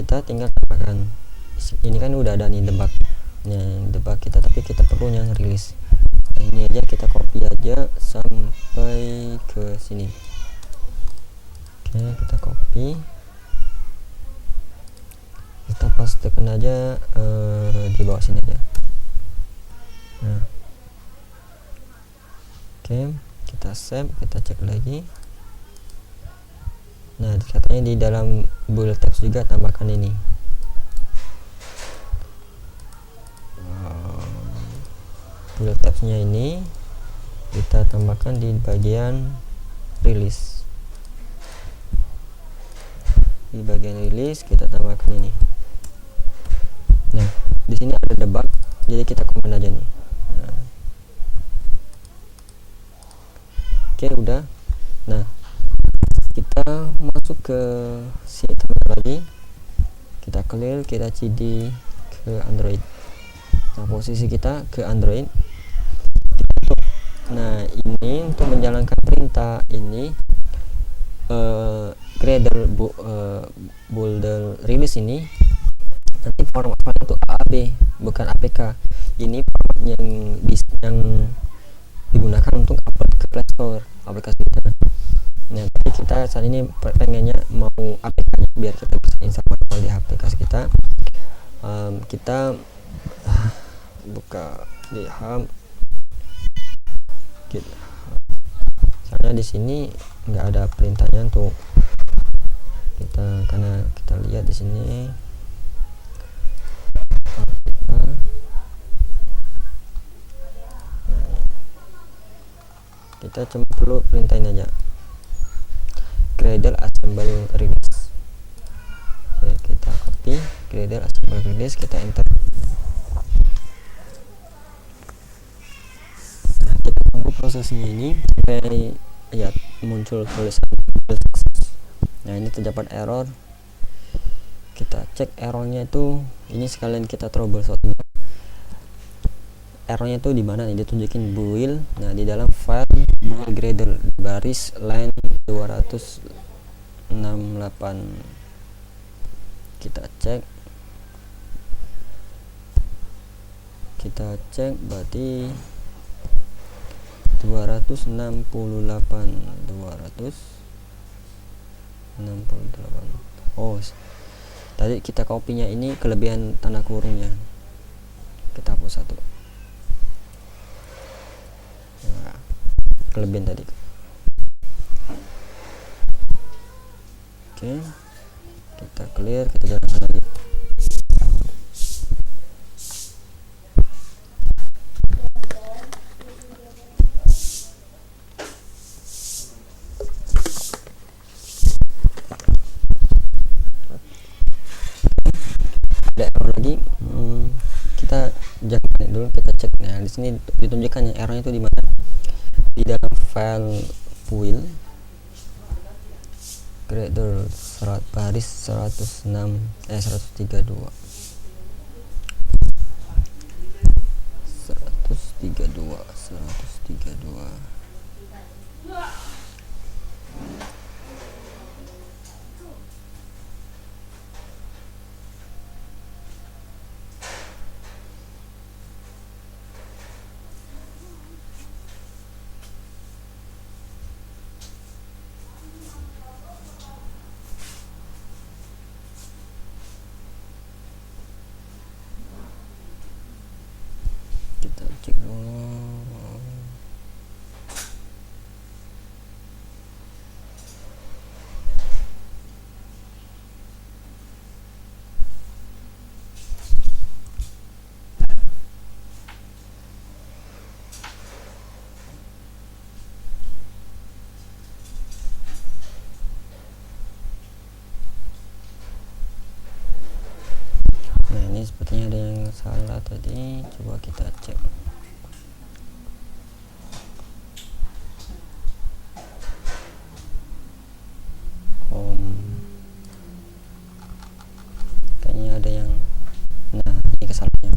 kita tinggal tambahkan. Ini kan udah ada nih debug kita, tapi kita perlu yang rilis. Nah, ini aja kita copy aja sampai ke sini. Oke, kita copy, kita pastekan aja di bawah sini aja. Nah, oke, kita save, kita cek lagi. Nah, katanya di dalam bullet tabs juga tambahkan ini. Bullet tabsnya ini kita tambahkan di bagian rilis. Di bagian rilis kita tambahkan ini. Nah, di sini ada debug, jadi kita komen aja nih. Nah. Oke, udah. Nah, kita masuk ke si terminal lagi, kita clear, kita cd ke Android. Nah, posisi kita ke Android. Nah, ini untuk menjalankan perintah ini Gradle boulder release ini nanti format file itu AAB bukan APK. Ini format yang digunakan untuk upload ke Play Store aplikasi kita. Nah, tapi kita saat ini pengennya mau APK biar kita bisa install manual di aplikasi kita. Kita buka di hub, soalnya di sini nggak ada perintahnya untuk kita, karena kita lihat di sini kita cuma perlu perintahin aja Gradle assemble release. Oke, kita copy Gradle assemble release, kita enter. Kita tunggu prosesnya ini sampai ya muncul tulisan sukses. Nah, ini terdapat error. Kita cek errornya itu, ini sekalian kita troubleshooting. Errornya itu di mana nih? Ditunjukin build. Nah, di dalam file build Gradle baris line 268. Kita cek berarti 268. Oh, tadi kita kopinya ini kelebihan tanda kurungnya, kita hapus satu. Nah, kelebihan tadi. Oke, kita clear, kita jalankan lagi. Ada error lagi, kita jangan panik dulu, kita cek. Nah, di sini ditunjukkan errornya itu di mana, di dalam file build Gradle baris 132. Kita cek dulu. Nah, ini sepertinya ada yang salah tadi, coba kita cek. Kayaknya ada yang, nah ini kesalahannya.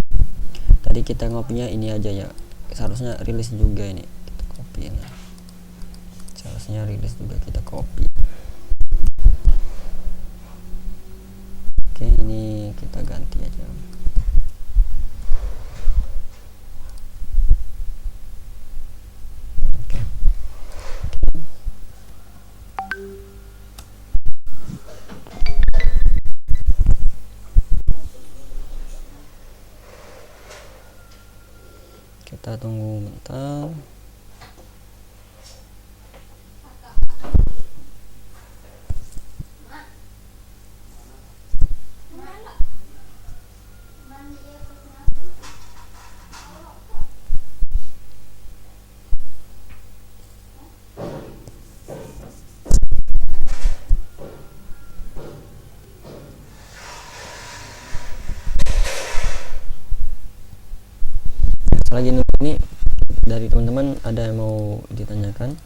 Tadi kita ngopinya ini aja ya, seharusnya rilis juga ini, kita copy ini. Seharusnya rilis juga kita copy. Oke, ini kita ganti aja. Oke. Kita tunggu bentar. Selagi nunggu ini, dari teman-teman ada yang mau ditanyakan?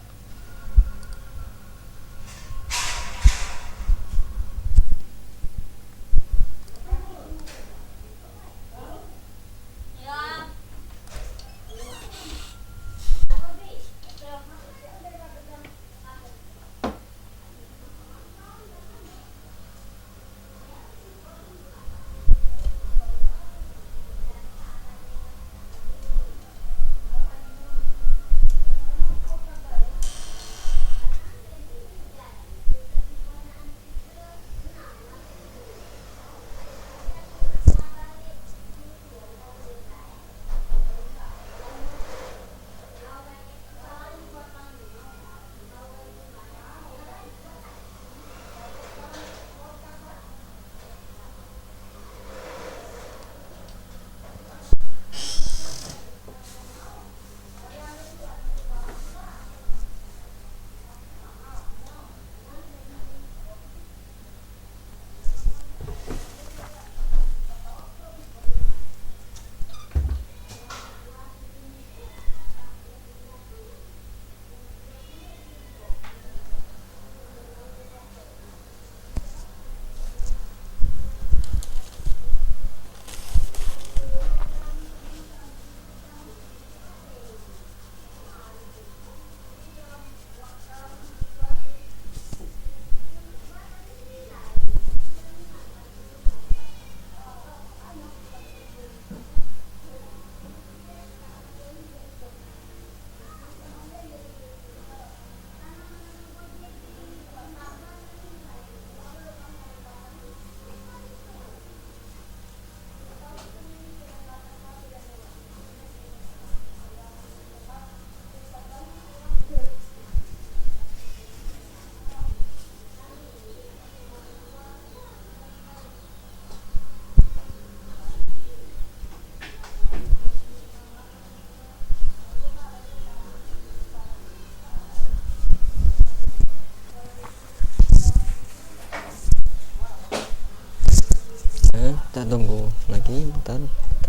Kita tunggu lagi bentar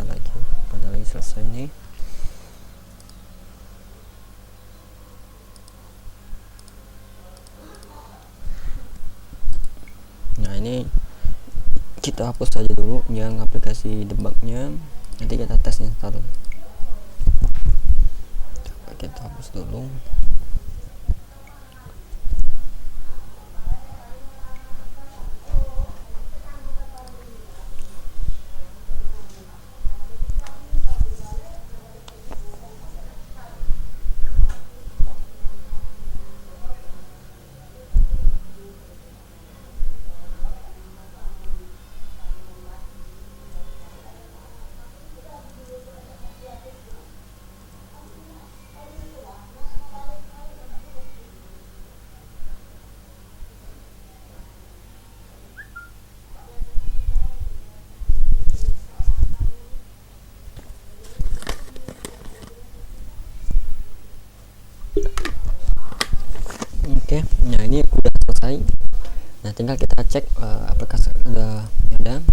lagi selesai nih. Nah, ini kita hapus saja dulu yang aplikasi debugnya, nanti kita tes install. Coba kita hapus dulu. Oke, nah ini udah selesai. Nah, tinggal kita cek aplikasi udah ada.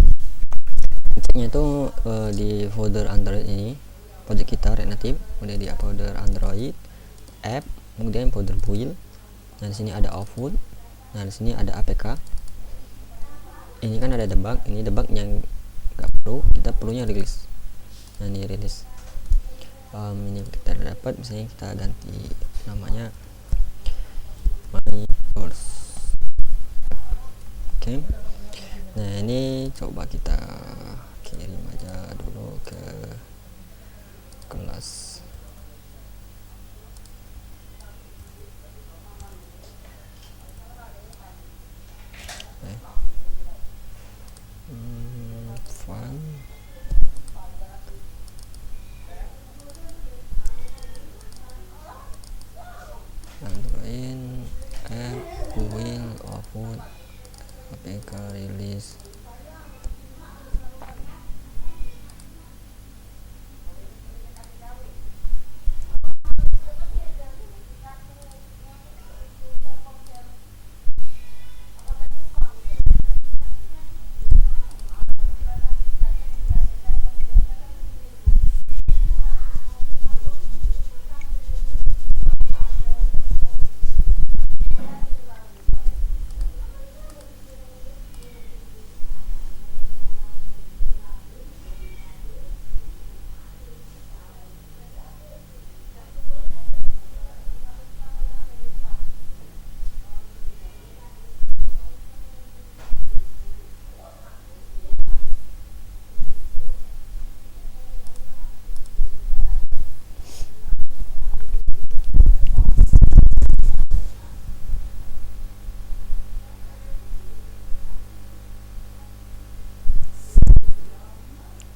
Ceknya itu di folder Android ini, project kita React Native, kemudian di folder Android, app, kemudian folder build. Nah, di sini ada output. Nah, di sini ada APK. Ini kan ada debug, ini debug yang nggak perlu, kita perlunya rilis. Nah, ini rilis. Ini kita dapat, misalnya kita ganti namanya my course. Oke. Nah ini coba kita kirim aja dulu ke kelas. Fun Android app will output APK release.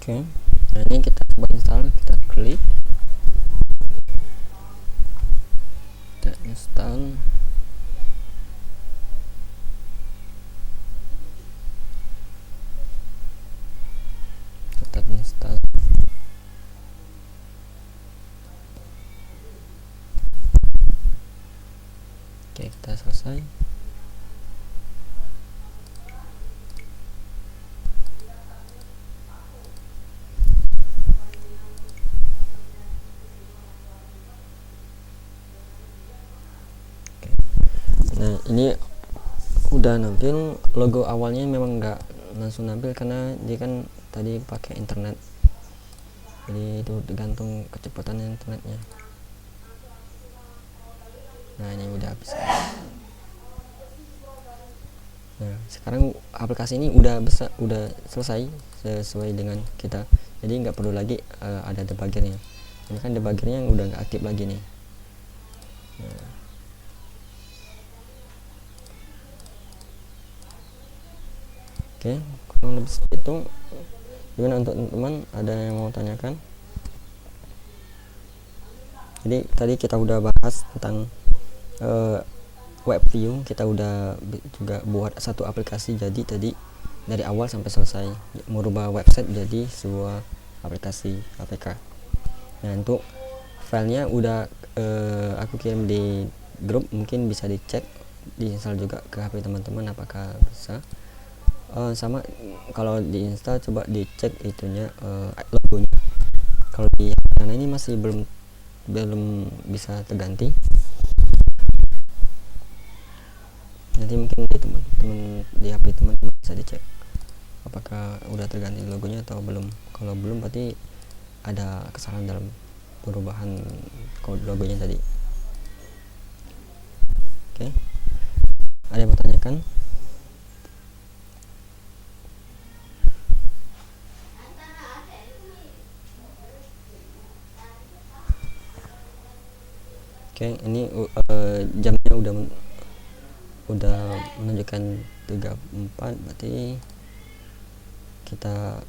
Oke, nah ini kita coba install, kita klik, kita install. Tetap install. Oke, kita selesai. Nah ini udah nampil, logo awalnya memang nggak langsung nampil karena dia kan tadi pakai internet, jadi itu tergantung kecepatan internetnya. Nah ini udah bisa. Nah sekarang aplikasi ini udah selesai sesuai dengan kita, jadi nggak perlu lagi ada debuggernya. Ini kan debuggernya udah nggak aktif lagi nih. Nah, oke, kurang lebih seperti itu. Gimana untuk teman-teman, ada yang mau tanyakan? Jadi tadi kita udah bahas tentang web view, kita udah juga buat satu aplikasi, jadi tadi dari awal sampai selesai merubah website jadi sebuah aplikasi APK. Nah untuk filenya udah aku kirim di grup, mungkin bisa dicek, diinstal juga ke HP teman-teman apakah bisa. Sama kalau diinstal coba dicek itunya logonya. Kalau di sana ini masih belum bisa terganti. Nanti mungkin di teman-teman di HP teman-teman bisa dicek apakah udah terganti logonya atau belum. Kalau belum berarti ada kesalahan dalam perubahan kode logonya tadi. Oke, ada yang mau tanyakan? Oke, ini jamnya udah menunjukkan 34, berarti kita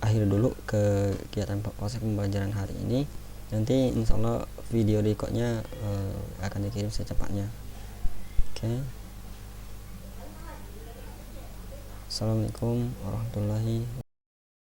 akhir dulu kegiatan proses pembelajaran hari ini. Nanti insyaallah video recordnya akan dikirim secepatnya. Oke. Assalamualaikum warahmatullahi wabarakatuh.